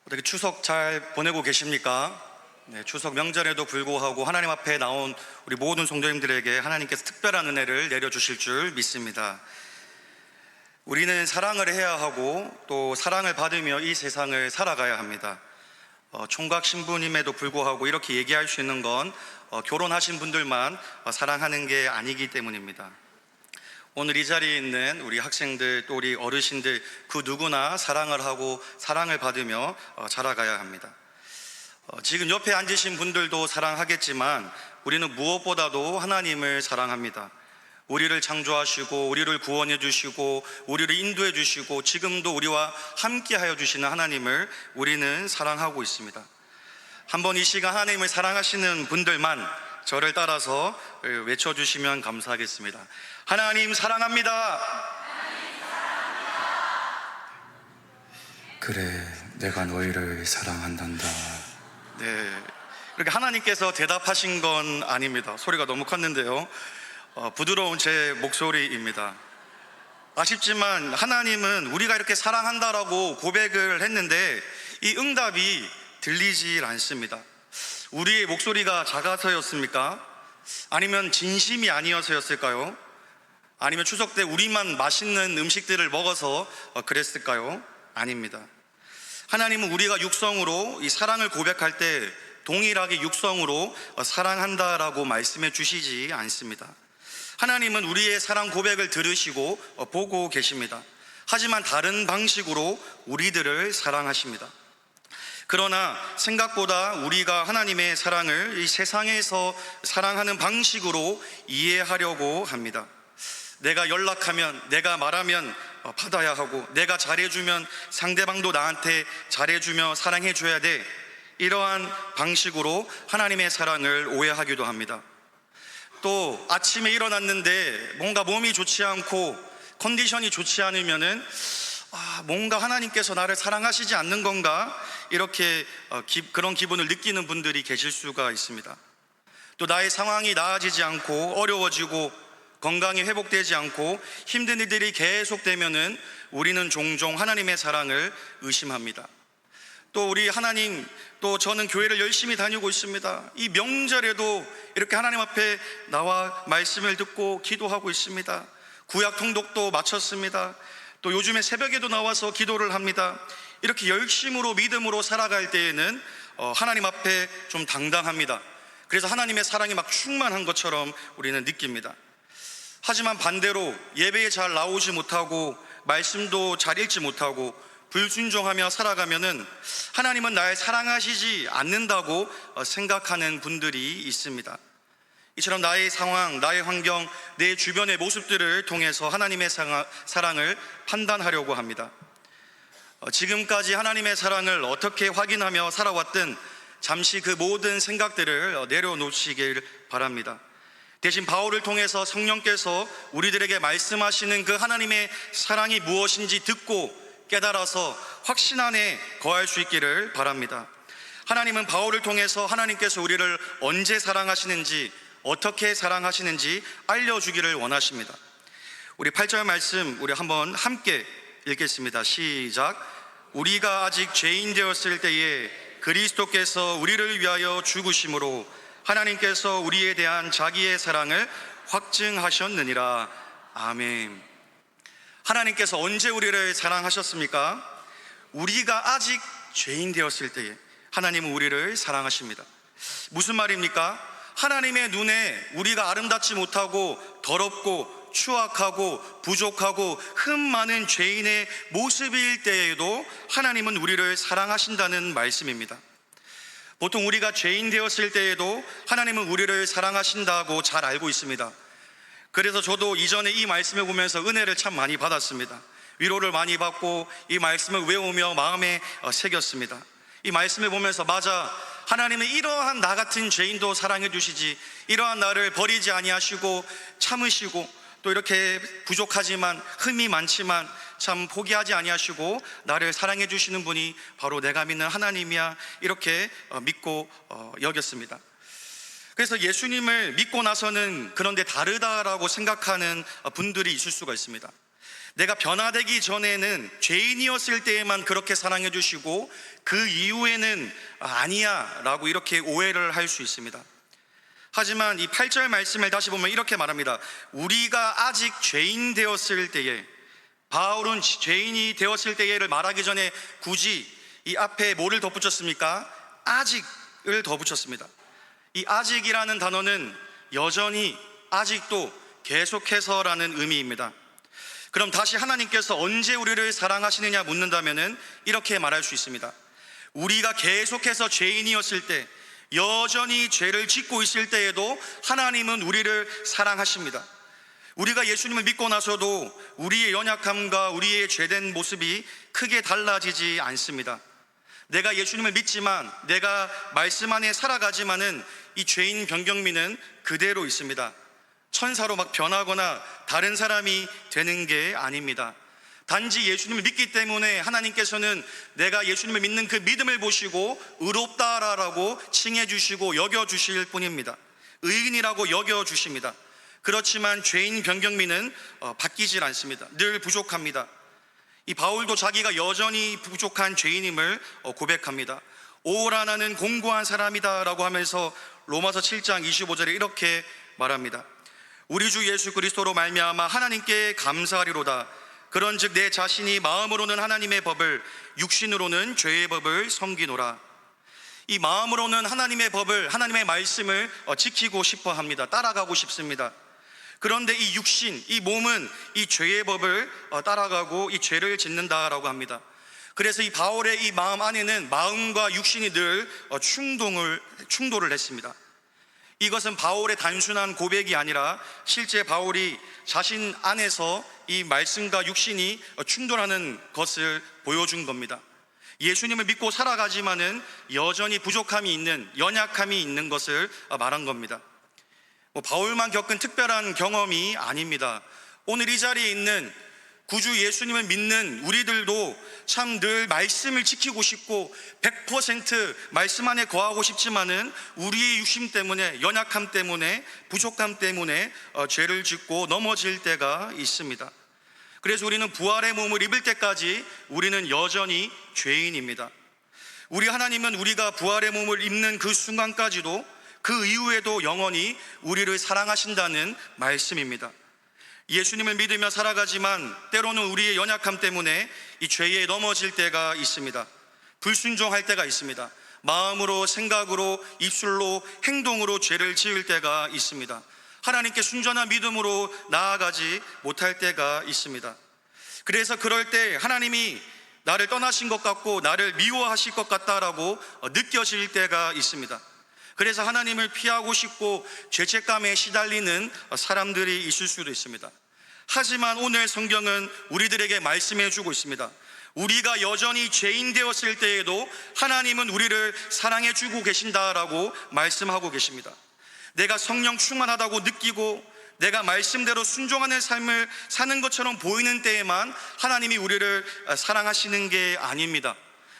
어떻게 추석 잘 보내고 계십니까? 네, 추석 명절에도 불구하고 하나님 앞에 나온 우리 모든 성도님들에게 하나님께서 특별한 은혜를 내려주실 줄 믿습니다. 우리는 사랑을 해야 하고 또 사랑을 받으며 이 세상을 살아가야 합니다. 총각 신부님에도 불구하고 이렇게 얘기할 수 있는 건 결혼하신 분들만 사랑하는 게 아니기 때문입니다. 오늘 이 자리에 있는 우리 학생들 또 우리 어르신들 그 누구나 사랑을 하고 사랑을 받으며 자라가야 합니다. 지금 옆에 앉으신 분들도 사랑하겠지만 우리는 무엇보다도 하나님을 사랑합니다. 우리를 창조하시고 우리를 구원해 주시고 우리를 인도해 주시고 지금도 우리와 함께 하여 주시는 하나님을 우리는 사랑하고 있습니다. 한번 이 시간 하나님을 사랑하시는 분들만 저를 따라서 외쳐주시면 감사하겠습니다. 하나님 사랑합니다. 그래, 내가 너희를 사랑한단다. 네, 이렇게 하나님께서 대답하신 건 아닙니다. 소리가 너무 컸는데요. 부드러운 제 목소리입니다. 아쉽지만 하나님은 우리가 이렇게 사랑한다라고 고백을 했는데 이 응답이 들리질 않습니다. 우리의 목소리가 작아서였습니까? 아니면 진심이 아니어서였을까요? 아니면 추석 때 우리만 맛있는 음식들을 먹어서 그랬을까요? 아닙니다. 하나님은 우리가 육성으로 이 사랑을 고백할 때 동일하게 육성으로 사랑한다라고 말씀해 주시지 않습니다. 하나님은 우리의 사랑 고백을 들으시고 보고 계십니다. 하지만 다른 방식으로 우리들을 사랑하십니다. 그러나 생각보다 우리가 하나님의 사랑을 이 세상에서 사랑하는 방식으로 이해하려고 합니다. 내가 연락하면, 내가 말하면 받아야 하고, 내가 잘해주면 상대방도 나한테 잘해주며 사랑해줘야 돼. 이러한 방식으로 하나님의 사랑을 오해하기도 합니다. 또 아침에 일어났는데 뭔가 몸이 좋지 않고 컨디션이 좋지 않으면은 뭔가 하나님께서 나를 사랑하시지 않는 건가? 이렇게 그런 기분을 느끼는 분들이 계실 수가 있습니다. 또 나의 상황이 나아지지 않고 어려워지고 건강이 회복되지 않고 힘든 일들이 계속되면은 우리는 종종 하나님의 사랑을 의심합니다. 또 우리 하나님, 또 저는 교회를 열심히 다니고 있습니다. 이 명절에도 이렇게 하나님 앞에 나와 말씀을 듣고 기도하고 있습니다. 구약 통독도 마쳤습니다. 또 요즘에 새벽에도 나와서 기도를 합니다. 이렇게 열심으로 믿음으로 살아갈 때에는 하나님 앞에 좀 당당합니다. 그래서 하나님의 사랑이 막 충만한 것처럼 우리는 느낍니다. 하지만 반대로 예배에 잘 나오지 못하고 말씀도 잘 읽지 못하고 불순종하며 살아가면은 하나님은 날 사랑하시지 않는다고 생각하는 분들이 있습니다. 이처럼 나의 상황, 나의 환경, 내 주변의 모습들을 통해서 하나님의 사랑을 판단하려고 합니다. 지금까지 하나님의 사랑을 어떻게 확인하며 살아왔든 잠시 그 모든 생각들을 내려놓으시길 바랍니다. 대신 바울을 통해서 성령께서 우리들에게 말씀하시는 그 하나님의 사랑이 무엇인지 듣고 깨달아서 확신 안에 거할 수 있기를 바랍니다. 하나님은 바울을 통해서 하나님께서 우리를 언제 사랑하시는지 어떻게 사랑하시는지 알려주기를 원하십니다. 우리 8절 말씀 우리 한번 함께 읽겠습니다. 시작. 우리가 아직 죄인 되었을 때에 그리스도께서 우리를 위하여 죽으심으로 하나님께서 우리에 대한 자기의 사랑을 확증하셨느니라. 아멘. 하나님께서 언제 우리를 사랑하셨습니까? 우리가 아직 죄인 되었을 때에 하나님은 우리를 사랑하십니다. 무슨 말입니까? 하나님의 눈에 우리가 아름답지 못하고 더럽고 추악하고 부족하고 흠 많은 죄인의 모습일 때에도 하나님은 우리를 사랑하신다는 말씀입니다. 보통 우리가 죄인 되었을 때에도 하나님은 우리를 사랑하신다고 잘 알고 있습니다. 그래서 저도 이전에 이 말씀을 보면서 은혜를 참 많이 받았습니다. 위로를 많이 받고 이 말씀을 외우며 마음에 새겼습니다. 이 말씀을 보면서 맞아, 하나님은 이러한 나 같은 죄인도 사랑해 주시지, 이러한 나를 버리지 아니하시고 참으시고 또 이렇게 부족하지만 흠이 많지만 참 포기하지 아니하시고 나를 사랑해 주시는 분이 바로 내가 믿는 하나님이야, 이렇게 믿고 여겼습니다. 그래서 예수님을 믿고 나서는 그런데 다르다라고 생각하는 분들이 있을 수가 있습니다. 내가 변화되기 전에는 죄인이었을 때에만 그렇게 사랑해 주시고 그 이후에는 아니야 라고 이렇게 오해를 할 수 있습니다. 하지만 이 8절 말씀을 다시 보면 이렇게 말합니다. 우리가 아직 죄인 되었을 때에, 바울은 죄인이 되었을 때에를 말하기 전에 굳이 이 앞에 뭐를 덧붙였습니까? 아직을 덧붙였습니다. 이 아직이라는 단어는 여전히, 아직도, 계속해서라는 의미입니다. 그럼 다시 하나님께서 언제 우리를 사랑하시느냐 묻는다면은 이렇게 말할 수 있습니다. 우리가 계속해서 죄인이었을 때, 여전히 죄를 짓고 있을 때에도 하나님은 우리를 사랑하십니다. 우리가 예수님을 믿고 나서도 우리의 연약함과 우리의 죄된 모습이 크게 달라지지 않습니다. 내가 예수님을 믿지만, 내가 말씀 안에 살아가지만은 이 죄인 변경민은 그대로 있습니다. 천사로 막 변하거나 다른 사람이 되는 게 아닙니다. 단지 예수님을 믿기 때문에 하나님께서는 내가 예수님을 믿는 그 믿음을 보시고 의롭다라고 칭해 주시고 여겨 주실 뿐입니다. 의인이라고 여겨 주십니다. 그렇지만 죄인 변경민은 바뀌질 않습니다. 늘 부족합니다. 이 바울도 자기가 여전히 부족한 죄인임을 고백합니다. 오라 나는 공고한 사람이다 라고 하면서 로마서 7장 25절에 이렇게 말합니다. 우리 주 예수 그리스도로 말미암아 하나님께 감사하리로다. 그런즉 내 자신이 마음으로는 하나님의 법을, 육신으로는 죄의 법을 섬기노라. 이 마음으로는 하나님의 법을, 하나님의 말씀을 지키고 싶어 합니다. 따라가고 싶습니다. 그런데 이 육신, 이 몸은 이 죄의 법을 따라가고 이 죄를 짓는다라고 합니다. 그래서 이 바울의 이 마음 안에는 마음과 육신이 늘 충돌을 했습니다. 이것은 바울의 단순한 고백이 아니라 실제 바울이 자신 안에서 이 말씀과 육신이 충돌하는 것을 보여준 겁니다. 예수님을 믿고 살아가지만은 여전히 부족함이 있는, 연약함이 있는 것을 말한 겁니다. 바울만 겪은 특별한 경험이 아닙니다. 오늘 이 자리에 있는 구주 예수님을 믿는 우리들도 참 늘 말씀을 지키고 싶고 100% 말씀 안에 거하고 싶지만은 우리의 육심 때문에, 연약함 때문에, 부족함 때문에 죄를 짓고 넘어질 때가 있습니다. 그래서 우리는 부활의 몸을 입을 때까지 우리는 여전히 죄인입니다. 우리 하나님은 우리가 부활의 몸을 입는 그 순간까지도, 그 이후에도 영원히 우리를 사랑하신다는 말씀입니다. 예수님을 믿으며 살아가지만 때로는 우리의 연약함 때문에 이 죄에 넘어질 때가 있습니다. 불순종할 때가 있습니다. 마음으로, 생각으로, 입술로, 행동으로 죄를 지을 때가 있습니다. 하나님께 순전한 믿음으로 나아가지 못할 때가 있습니다. 그래서 그럴 때 하나님이 나를 떠나신 것 같고 나를 미워하실 것 같다라고 느껴질 때가 있습니다. 그래서 하나님을 피하고 싶고 죄책감에 시달리는 사람들이 있을 수도 있습니다. 하지만 오늘 성경은 우리들에게 말씀해 주고 있습니다. 우리가 여전히 죄인 되었을 때에도 하나님은 우리를 사랑해 주고 계신다라고 말씀하고 계십니다. 내가 성령 충만하다고 느끼고 내가 말씀대로 순종하는 삶을 사는 것처럼 보이는 때에만 하나님이 우리를 사랑하시는 게 아닙니다.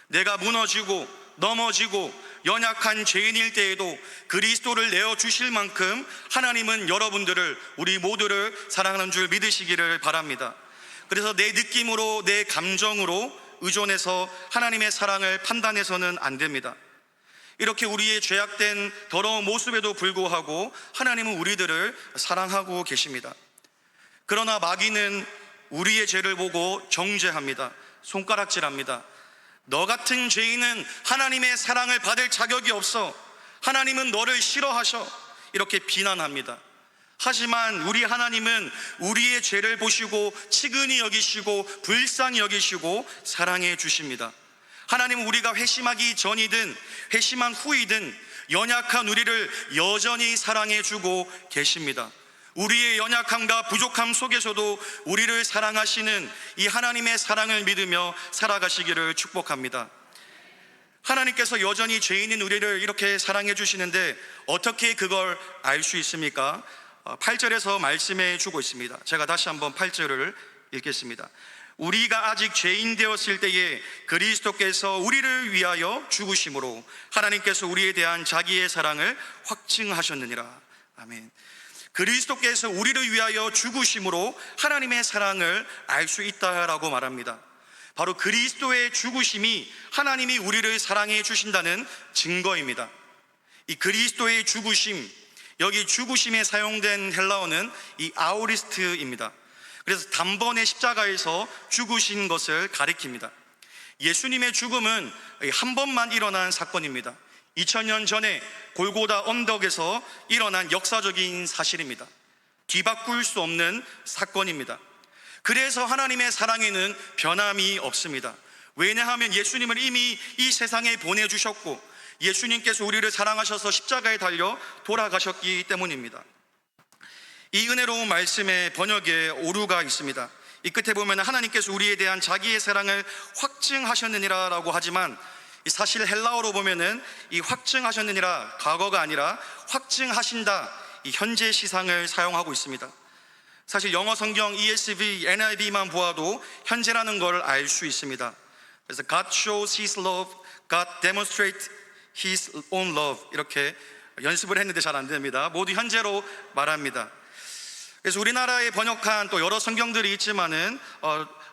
내가 무너지고 넘어지고 연약한 죄인일 때에도 그리스도를 내어주실 만큼 하나님은 여러분들을, 우리 모두를 사랑하는 줄 믿으시기를 바랍니다. 그래서 내 느낌으로, 내 감정으로 의존해서 하나님의 사랑을 판단해서는 안 됩니다. 이렇게 우리의 죄악된 더러운 모습에도 불구하고 하나님은 우리들을 사랑하고 계십니다. 그러나 마귀는 우리의 죄를 보고 정죄합니다. 손가락질합니다. 너 같은 죄인은 하나님의 사랑을 받을 자격이 없어. 하나님은 너를 싫어하셔. 이렇게 비난합니다. 하지만 우리 하나님은 우리의 죄를 보시고 치근히 여기시고 불쌍히 여기시고 사랑해 주십니다. 하나님은 우리가 회심하기 전이든 회심한 후이든 연약한 우리를 여전히 사랑해 주고 계십니다. 우리의 연약함과 부족함 속에서도 우리를 사랑하시는 이 하나님의 사랑을 믿으며 살아가시기를 축복합니다. 하나님께서 여전히 죄인인 우리를 이렇게 사랑해 주시는데 어떻게 그걸 알 수 있습니까? 8절에서 말씀해 주고 있습니다. 제가 다시 한번 8절을 읽겠습니다. 우리가 아직 죄인 되었을 때에 그리스도께서 우리를 위하여 죽으심으로 하나님께서 우리에 대한 자기의 사랑을 확증하셨느니라. 아멘. 그리스도께서 우리를 위하여 죽으심으로 하나님의 사랑을 알 수 있다라고 말합니다. 바로 그리스도의 죽으심이 하나님이 우리를 사랑해 주신다는 증거입니다. 이 그리스도의 죽으심, 여기 죽으심에 사용된 헬라어는 이 아우리스트입니다. 그래서 단번에 십자가에서 죽으신 것을 가리킵니다. 예수님의 죽음은 한 번만 일어난 사건입니다. 2000년 전에 골고다 언덕에서 일어난 역사적인 사실입니다. 뒤바꿀 수 없는 사건입니다. 그래서 하나님의 사랑에는 변함이 없습니다. 왜냐하면 예수님을 이미 이 세상에 보내주셨고 예수님께서 우리를 사랑하셔서 십자가에 달려 돌아가셨기 때문입니다. 이 은혜로운 말씀의 번역에 오류가 있습니다. 이 끝에 보면 하나님께서 우리에 대한 자기의 사랑을 확증하셨느니라 라고 하지만 사실 헬라어로 보면은 이 확증하셨느니라 과거가 아니라 확증하신다, 이 현재 시상을 사용하고 있습니다. 사실 영어 성경 ESV, NIV만 보아도 현재라는 걸 알 수 있습니다. 그래서 God shows His love, God demonstrates His own love, 이렇게 연습을 했는데 잘 안 됩니다. 모두 현재로 말합니다. 그래서 우리나라에 번역한 또 여러 성경들이 있지만은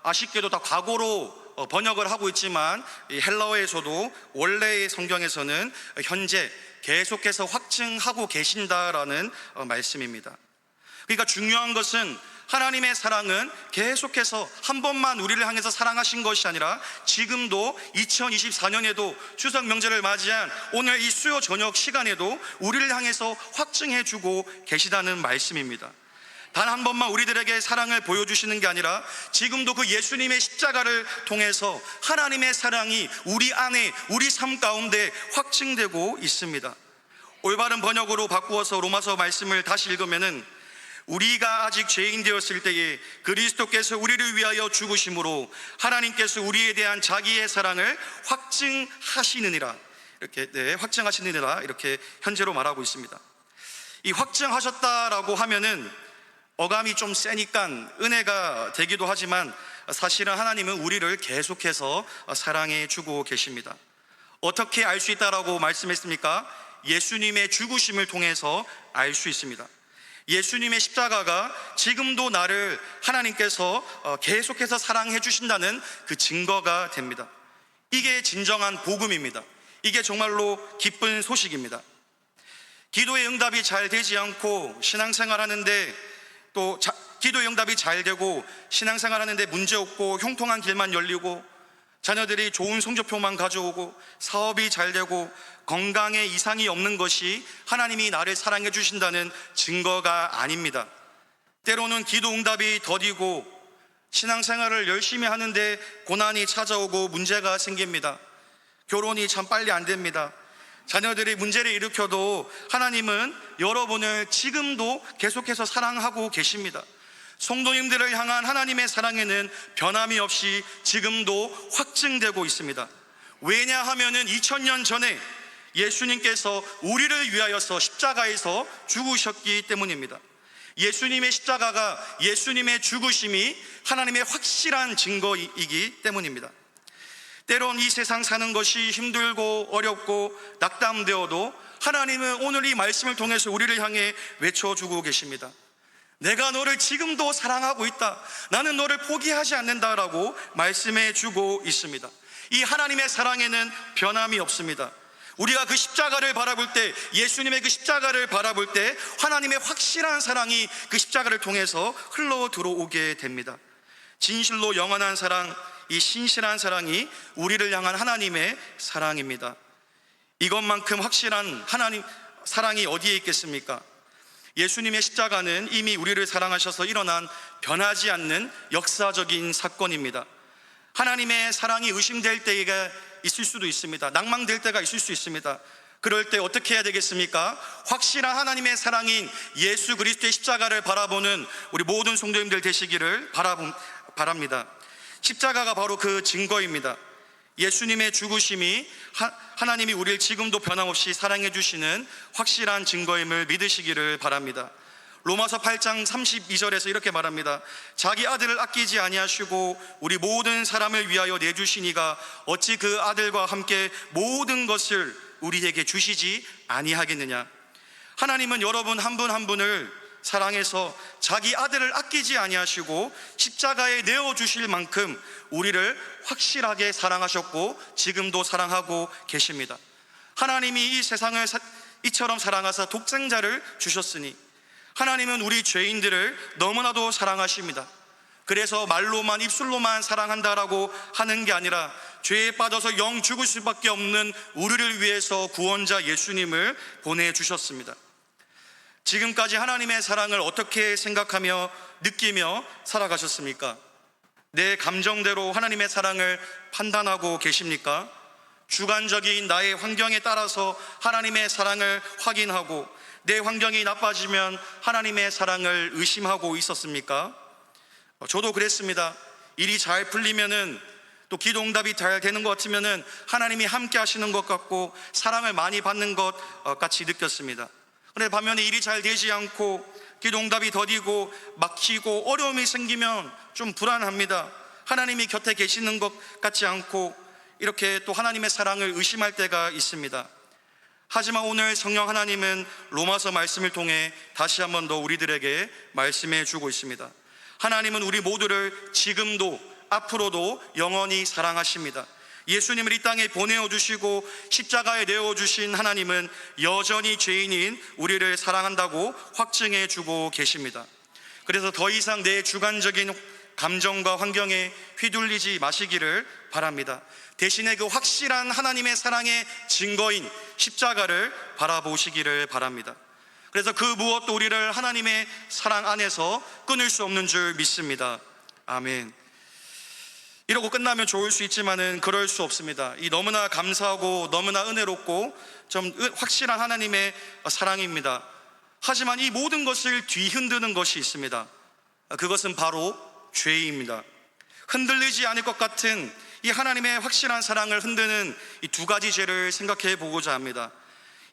아쉽게도 다 과거로 번역을 하고 있지만 이 헬라어에서도 원래의 성경에서는 현재 계속해서 확증하고 계신다라는 말씀입니다. 그러니까 중요한 것은 하나님의 사랑은 계속해서 한 번만 우리를 향해서 사랑하신 것이 아니라 지금도 2024년에도 추석 명절을 맞이한 오늘 이 수요 저녁 시간에도 우리를 향해서 확증해주고 계시다는 말씀입니다. 단 한 번만 우리들에게 사랑을 보여주시는 게 아니라 지금도 그 예수님의 십자가를 통해서 하나님의 사랑이 우리 안에, 우리 삶 가운데 확증되고 있습니다. 올바른 번역으로 바꾸어서 로마서 말씀을 다시 읽으면은 우리가 아직 죄인 되었을 때에 그리스도께서 우리를 위하여 죽으심으로 하나님께서 우리에 대한 자기의 사랑을 확증하시느니라, 이렇게 확증하시느니라, 이렇게 현재로 말하고 있습니다. 이 확증하셨다라고 하면은 어감이 좀 세니까 은혜가 되기도 하지만 사실은 하나님은 우리를 계속해서 사랑해 주고 계십니다. 어떻게 알 수 있다라고 말씀했습니까? 예수님의 죽으심을 통해서 알 수 있습니다. 예수님의 십자가가 지금도 나를 하나님께서 계속해서 사랑해 주신다는 그 증거가 됩니다. 이게 진정한 복음입니다. 이게 정말로 기쁜 소식입니다. 기도의 응답이 잘 되지 않고 신앙생활 하는데 또 기도의 응답이 잘 되고 신앙생활 하는데 문제 없고 형통한 길만 열리고 자녀들이 좋은 성적표만 가져오고 사업이 잘 되고 건강에 이상이 없는 것이 하나님이 나를 사랑해 주신다는 증거가 아닙니다. 때로는 기도 응답이 더디고 신앙생활을 열심히 하는데 고난이 찾아오고 문제가 생깁니다. 결혼이 참 빨리 안 됩니다. 자녀들이 문제를 일으켜도 하나님은 여러분을 지금도 계속해서 사랑하고 계십니다. 성도님들을 향한 하나님의 사랑에는 변함이 없이 지금도 확증되고 있습니다. 왜냐하면은 2000년 전에 예수님께서 우리를 위하여서 십자가에서 죽으셨기 때문입니다. 예수님의 십자가가, 예수님의 죽으심이 하나님의 확실한 증거이기 때문입니다. 때론 이 세상 사는 것이 힘들고 어렵고 낙담되어도 하나님은 오늘 이 말씀을 통해서 우리를 향해 외쳐주고 계십니다. 내가 너를 지금도 사랑하고 있다. 나는 너를 포기하지 않는다라고 말씀해 주고 있습니다. 이 하나님의 사랑에는 변함이 없습니다. 우리가 그 십자가를 바라볼 때, 예수님의 그 십자가를 바라볼 때 하나님의 확실한 사랑이 그 십자가를 통해서 흘러 들어오게 됩니다. 진실로 영원한 사랑, 이 신실한 사랑이 우리를 향한 하나님의 사랑입니다. 이것만큼 확실한 하나님 사랑이 어디에 있겠습니까? 예수님의 십자가는 이미 우리를 사랑하셔서 일어난 변하지 않는 역사적인 사건입니다. 하나님의 사랑이 의심될 때가 있을 수도 있습니다. 낭망될 때가 있을 수 있습니다. 그럴 때 어떻게 해야 되겠습니까? 확실한 하나님의 사랑인 예수 그리스도의 십자가를 바라보는 우리 모든 성도님들 되시기를 바랍니다. 십자가가 바로 그 증거입니다. 예수님의 죽으심이 하나님이 우리를 지금도 변함없이 사랑해 주시는 확실한 증거임을 믿으시기를 바랍니다. 로마서 8장 32절에서 이렇게 말합니다. 자기 아들을 아끼지 아니하시고 우리 모든 사람을 위하여 내주시니가 어찌 그 아들과 함께 모든 것을 우리에게 주시지 아니하겠느냐. 하나님은 여러분 한 분 한 분을 사랑해서 자기 아들을 아끼지 아니하시고 십자가에 내어주실 만큼 우리를 확실하게 사랑하셨고 지금도 사랑하고 계십니다. 하나님이 이 세상을 이처럼 사랑하사 독생자를 주셨으니 하나님은 우리 죄인들을 너무나도 사랑하십니다. 그래서 말로만 입술로만 사랑한다라고 하는 게 아니라 죄에 빠져서 영 죽을 수밖에 없는 우리를 위해서 구원자 예수님을 보내주셨습니다. 지금까지 하나님의 사랑을 어떻게 생각하며 느끼며 살아가셨습니까? 내 감정대로 하나님의 사랑을 판단하고 계십니까? 주관적인 나의 환경에 따라서 하나님의 사랑을 확인하고 내 환경이 나빠지면 하나님의 사랑을 의심하고 있었습니까? 저도 그랬습니다. 일이 잘 풀리면은 또 기도 응답이 잘 되는 것 같으면은 하나님이 함께 하시는 것 같고 사랑을 많이 받는 것 같이 느꼈습니다. 그런데 반면에 일이 잘 되지 않고 기도 응답이 더디고 막히고 어려움이 생기면 좀 불안합니다. 하나님이 곁에 계시는 것 같지 않고 이렇게 또 하나님의 사랑을 의심할 때가 있습니다. 하지만 오늘 성령 하나님은 로마서 말씀을 통해 다시 한 번 더 우리들에게 말씀해 주고 있습니다. 하나님은 우리 모두를 지금도 앞으로도 영원히 사랑하십니다. 예수님을 이 땅에 보내어 주시고 십자가에 내어 주신 하나님은 여전히 죄인인 우리를 사랑한다고 확증해 주고 계십니다. 그래서 더 이상 내 주관적인 감정과 환경에 휘둘리지 마시기를 바랍니다. 대신에 그 확실한 하나님의 사랑의 증거인 십자가를 바라보시기를 바랍니다. 그래서 그 무엇도 우리를 하나님의 사랑 안에서 끊을 수 없는 줄 믿습니다. 아멘. 이러고 끝나면 좋을 수 있지만은 그럴 수 없습니다. 이 너무나 감사하고 너무나 은혜롭고 좀 확실한 하나님의 사랑입니다. 하지만 이 모든 것을 뒤흔드는 것이 있습니다. 그것은 바로 죄입니다. 흔들리지 않을 것 같은 이 하나님의 확실한 사랑을 흔드는 이 두 가지 죄를 생각해 보고자 합니다.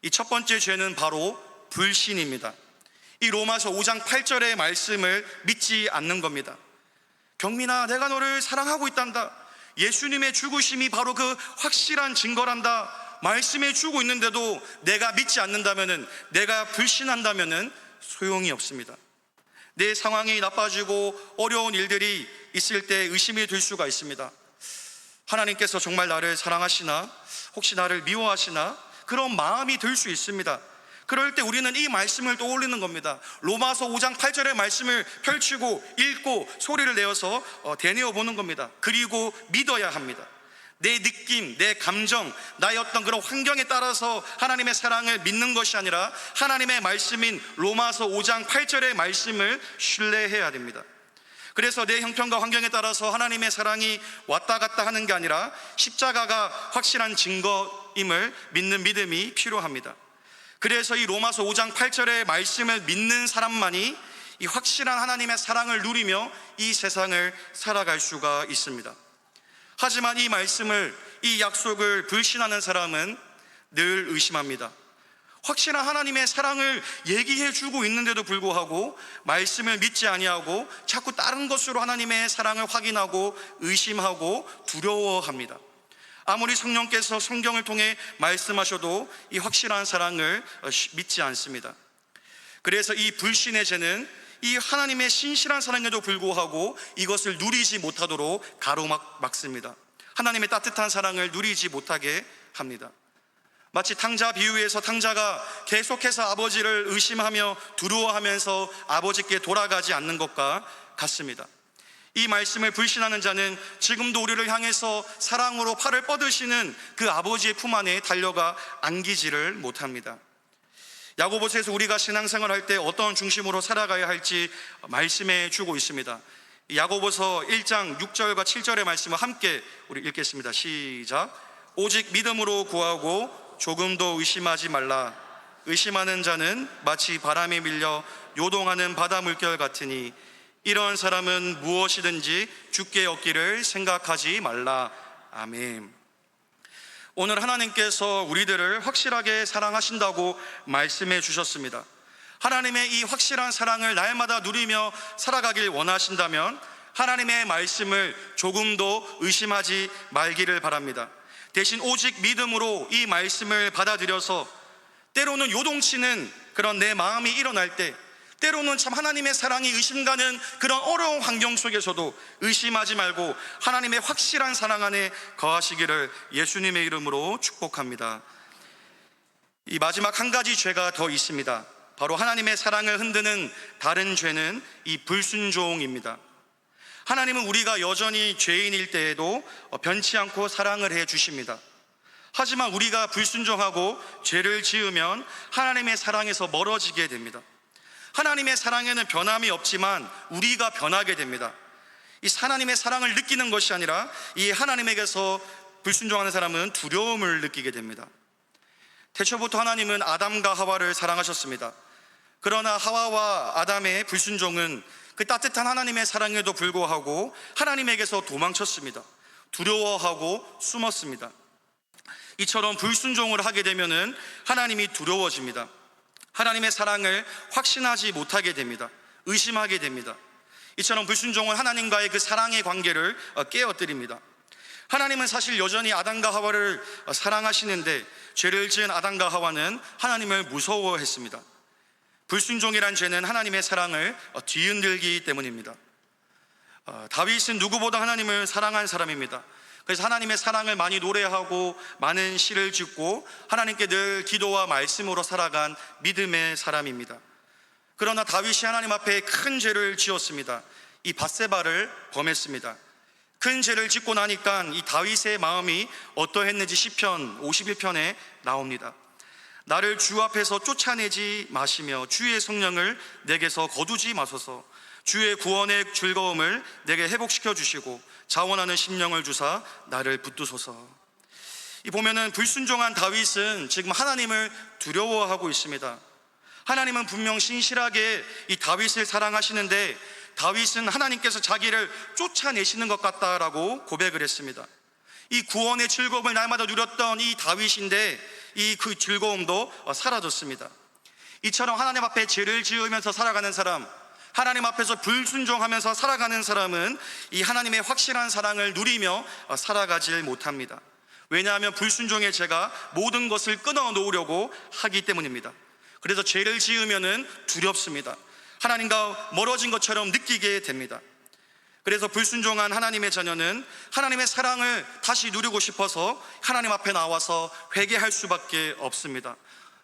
이 첫 번째 죄는 바로 불신입니다. 이 로마서 5장 8절의 말씀을 믿지 않는 겁니다. 경민아, 내가 너를 사랑하고 있단다. 예수님의 죽으심이 바로 그 확실한 증거란다. 말씀해 주고 있는데도 내가 믿지 않는다면은, 내가 불신한다면은 소용이 없습니다. 내 상황이 나빠지고 어려운 일들이 있을 때 의심이 들 수가 있습니다. 하나님께서 정말 나를 사랑하시나? 혹시 나를 미워하시나? 그런 마음이 들 수 있습니다. 그럴 때 우리는 이 말씀을 떠올리는 겁니다. 로마서 5장 8절의 말씀을 펼치고 읽고 소리를 내어서 되뇌어 보는 겁니다. 그리고 믿어야 합니다. 내 느낌, 내 감정, 나의 어떤 그런 환경에 따라서 하나님의 사랑을 믿는 것이 아니라 하나님의 말씀인 로마서 5장 8절의 말씀을 신뢰해야 됩니다. 그래서 내 형편과 환경에 따라서 하나님의 사랑이 왔다 갔다 하는 게 아니라 십자가가 확실한 증거임을 믿는 믿음이 필요합니다. 그래서 이 로마서 5장 8절의 말씀을 믿는 사람만이 이 확실한 하나님의 사랑을 누리며 이 세상을 살아갈 수가 있습니다. 하지만 이 말씀을, 이 약속을 불신하는 사람은 늘 의심합니다. 확실한 하나님의 사랑을 얘기해 주고 있는데도 불구하고 말씀을 믿지 아니하고 자꾸 다른 것으로 하나님의 사랑을 확인하고 의심하고 두려워합니다. 아무리 성령께서 성경을 통해 말씀하셔도 이 확실한 사랑을 믿지 않습니다. 그래서 이 불신의 죄는 이 하나님의 신실한 사랑에도 불구하고 이것을 누리지 못하도록 가로막습니다. 하나님의 따뜻한 사랑을 누리지 못하게 합니다. 마치 탕자 비유에서 탕자가 계속해서 아버지를 의심하며 두려워하면서 아버지께 돌아가지 않는 것과 같습니다. 이 말씀을 불신하는 자는 지금도 우리를 향해서 사랑으로 팔을 뻗으시는 그 아버지의 품 안에 달려가 안기지를 못합니다. 야고보서에서 우리가 신앙생활 할 때 어떤 중심으로 살아가야 할지 말씀해 주고 있습니다. 야고보서 1장 6절과 7절의 말씀을 함께 우리 읽겠습니다. 시작. 오직 믿음으로 구하고 조금도 의심하지 말라. 의심하는 자는 마치 바람에 밀려 요동하는 바다 물결 같으니 이런 사람은 무엇이든지 주께 얻기를 생각하지 말라. 아멘. 오늘 하나님께서 우리들을 확실하게 사랑하신다고 말씀해 주셨습니다. 하나님의 이 확실한 사랑을 날마다 누리며 살아가길 원하신다면 하나님의 말씀을 조금도 의심하지 말기를 바랍니다. 대신 오직 믿음으로 이 말씀을 받아들여서 때로는 요동치는 그런 내 마음이 일어날 때, 때로는 참 하나님의 사랑이 의심가는 그런 어려운 환경 속에서도 의심하지 말고 하나님의 확실한 사랑 안에 거하시기를 예수님의 이름으로 축복합니다. 이 마지막 한 가지 죄가 더 있습니다. 바로 하나님의 사랑을 흔드는 다른 죄는 이 불순종입니다. 하나님은 우리가 여전히 죄인일 때에도 변치 않고 사랑을 해 주십니다. 하지만 우리가 불순종하고 죄를 지으면 하나님의 사랑에서 멀어지게 됩니다. 하나님의 사랑에는 변함이 없지만 우리가 변하게 됩니다. 이 하나님의 사랑을 느끼는 것이 아니라 이 하나님에게서 불순종하는 사람은 두려움을 느끼게 됩니다. 태초부터 하나님은 아담과 하와를 사랑하셨습니다. 그러나 하와와 아담의 불순종은 그 따뜻한 하나님의 사랑에도 불구하고 하나님에게서 도망쳤습니다. 두려워하고 숨었습니다. 이처럼 불순종을 하게 되면은 하나님이 두려워집니다. 하나님의 사랑을 확신하지 못하게 됩니다. 의심하게 됩니다. 이처럼 불순종은 하나님과의 그 사랑의 관계를 깨어뜨립니다. 하나님은 사실 여전히 아담과 하와를 사랑하시는데 죄를 지은 아담과 하와는 하나님을 무서워했습니다. 불순종이란 죄는 하나님의 사랑을 뒤흔들기 때문입니다. 다윗은 누구보다 하나님을 사랑한 사람입니다. 그래서 하나님의 사랑을 많이 노래하고 많은 시를 짓고 하나님께 늘 기도와 말씀으로 살아간 믿음의 사람입니다. 그러나 다윗이 하나님 앞에 큰 죄를 지었습니다. 이 밧세바를 범했습니다. 큰 죄를 짓고 나니까 이 다윗의 마음이 어떠했는지 시편 51편에 나옵니다. 나를 주 앞에서 쫓아내지 마시며 주의 성령을 내게서 거두지 마소서. 주의 구원의 즐거움을 내게 회복시켜 주시고 자원하는 심령을 주사 나를 붙드소서. 이 보면은 불순종한 다윗은 지금 하나님을 두려워하고 있습니다. 하나님은 분명 신실하게 이 다윗을 사랑하시는데 다윗은 하나님께서 자기를 쫓아내시는 것 같다라고 고백을 했습니다. 이 구원의 즐거움을 날마다 누렸던 이 다윗인데 이 그 즐거움도 사라졌습니다. 이처럼 하나님 앞에 죄를 지으면서 살아가는 사람, 하나님 앞에서 불순종하면서 살아가는 사람은 이 하나님의 확실한 사랑을 누리며 살아가질 못합니다. 왜냐하면 불순종의 죄가 모든 것을 끊어 놓으려고 하기 때문입니다. 그래서 죄를 지으면은 두렵습니다. 하나님과 멀어진 것처럼 느끼게 됩니다. 그래서 불순종한 하나님의 자녀는 하나님의 사랑을 다시 누리고 싶어서 하나님 앞에 나와서 회개할 수밖에 없습니다.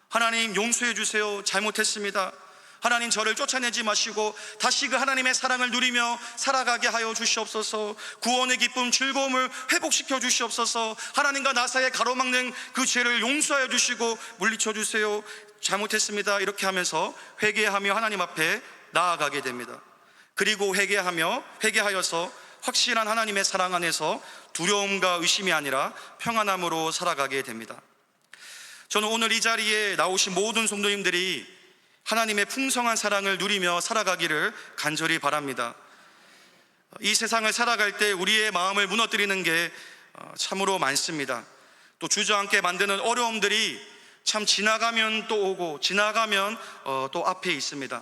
하나님 용서해 주세요. 잘못했습니다. 하나님 저를 쫓아내지 마시고 다시 그 하나님의 사랑을 누리며 살아가게 하여 주시옵소서. 구원의 기쁨 즐거움을 회복시켜 주시옵소서. 하나님과 나 사이에 가로막는 그 죄를 용서하여 주시고 물리쳐 주세요. 잘못했습니다. 이렇게 하면서 회개하며 하나님 앞에 나아가게 됩니다. 그리고 회개하여서 확실한 하나님의 사랑 안에서 두려움과 의심이 아니라 평안함으로 살아가게 됩니다. 저는 오늘 이 자리에 나오신 모든 성도님들이 하나님의 풍성한 사랑을 누리며 살아가기를 간절히 바랍니다. 이 세상을 살아갈 때 우리의 마음을 무너뜨리는 게 참으로 많습니다. 또 주저앉게 만드는 어려움들이 참 지나가면 또 오고 지나가면 또 앞에 있습니다.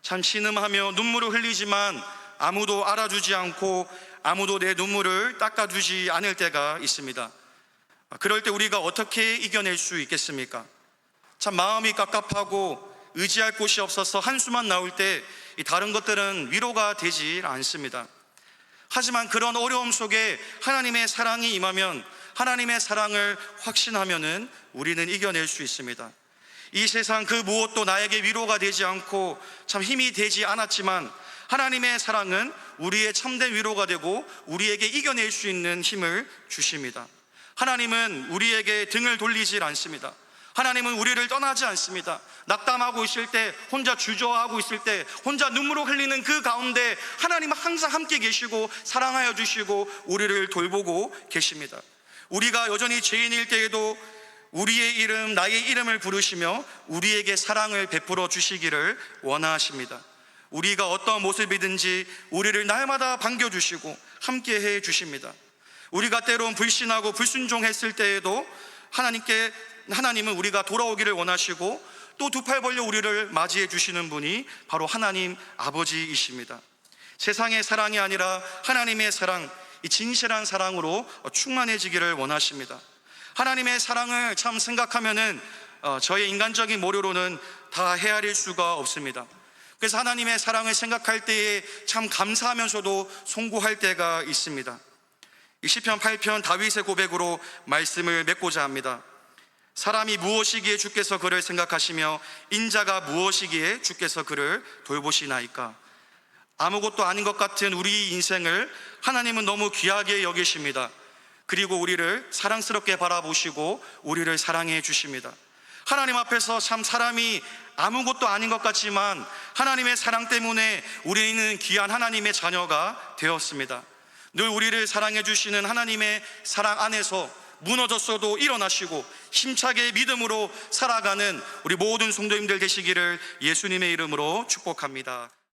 참 신음하며 눈물을 흘리지만 아무도 알아주지 않고 아무도 내 눈물을 닦아주지 않을 때가 있습니다. 그럴 때 우리가 어떻게 이겨낼 수 있겠습니까? 참 마음이 깝깝하고 의지할 곳이 없어서 한숨만 나올 때 다른 것들은 위로가 되지 않습니다. 하지만 그런 어려움 속에 하나님의 사랑이 임하면 하나님의 사랑을 확신하면은 우리는 이겨낼 수 있습니다. 이 세상 그 무엇도 나에게 위로가 되지 않고 참 힘이 되지 않았지만 하나님의 사랑은 우리의 참된 위로가 되고 우리에게 이겨낼 수 있는 힘을 주십니다. 하나님은 우리에게 등을 돌리질 않습니다. 하나님은 우리를 떠나지 않습니다. 낙담하고 있을 때, 혼자 주저하고 있을 때, 혼자 눈물을 흘리는 그 가운데 하나님은 항상 함께 계시고 사랑하여 주시고 우리를 돌보고 계십니다. 우리가 여전히 죄인일 때에도 우리의 이름, 나의 이름을 부르시며 우리에게 사랑을 베풀어 주시기를 원하십니다. 우리가 어떤 모습이든지 우리를 날마다 반겨주시고 함께해 주십니다. 우리가 때론 불신하고 불순종했을 때에도 하나님은 우리가 돌아오기를 원하시고 또 두 팔 벌려 우리를 맞이해 주시는 분이 바로 하나님 아버지이십니다. 세상의 사랑이 아니라 하나님의 사랑, 이 진실한 사랑으로 충만해지기를 원하십니다. 하나님의 사랑을 참 생각하면은 저의 인간적인 모료로는 다 헤아릴 수가 없습니다. 그래서 하나님의 사랑을 생각할 때에 참 감사하면서도 송구할 때가 있습니다. 이 시편 8편 다윗의 고백으로 말씀을 맺고자 합니다. 사람이 무엇이기에 주께서 그를 생각하시며 인자가 무엇이기에 주께서 그를 돌보시나이까. 아무것도 아닌 것 같은 우리 인생을 하나님은 너무 귀하게 여기십니다. 그리고 우리를 사랑스럽게 바라보시고 우리를 사랑해 주십니다. 하나님 앞에서 참 사람이 아무것도 아닌 것 같지만 하나님의 사랑 때문에 우리는 귀한 하나님의 자녀가 되었습니다. 늘 우리를 사랑해 주시는 하나님의 사랑 안에서 무너졌어도 일어나시고 힘차게 믿음으로 살아가는 우리 모든 성도님들 되시기를 예수님의 이름으로 축복합니다.